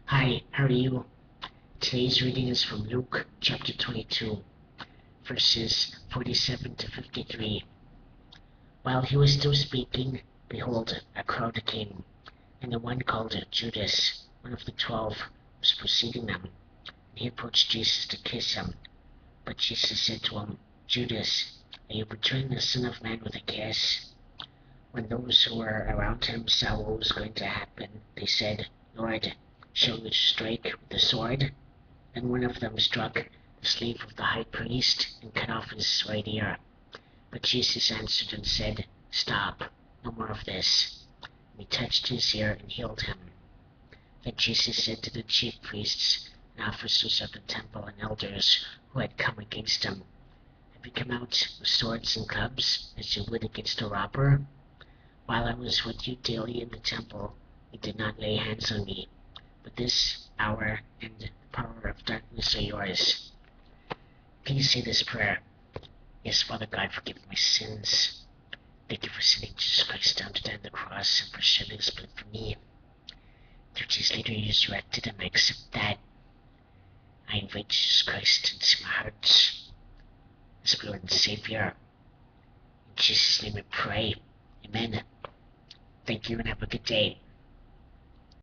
Hi, how are you? Today's reading is from Luke chapter 22, verses 47 to 53. While he was still speaking, behold, a crowd came, and the one called Judas, one of the 12, was preceding them. And he approached Jesus to kiss him. But Jesus said to him, Judas, are you betraying the Son of Man with a kiss? When those who were around him saw what was going to happen, they said, Lord, shall we strike with the sword? And one of them struck the slave of the high priest and cut off his right ear. But Jesus answered and said, Stop, no more of this. And he touched his ear and healed him. Then Jesus said to the chief priests and officers of the temple and elders who had come against him, Have you come out with swords and clubs as you would against a robber? While I was with you daily in the temple, you did not lay hands on me. But this hour and the power of darkness are yours. Please say this prayer. Yes, Father God, forgive my sins. Thank you for sending Jesus Christ down to die on the cross and for shedding his blood for me. 3 days later, he resurrected, and I accept that. I invite Jesus Christ into my heart as my Lord and Savior. In Jesus' name I pray. Amen. Thank you and have a good day.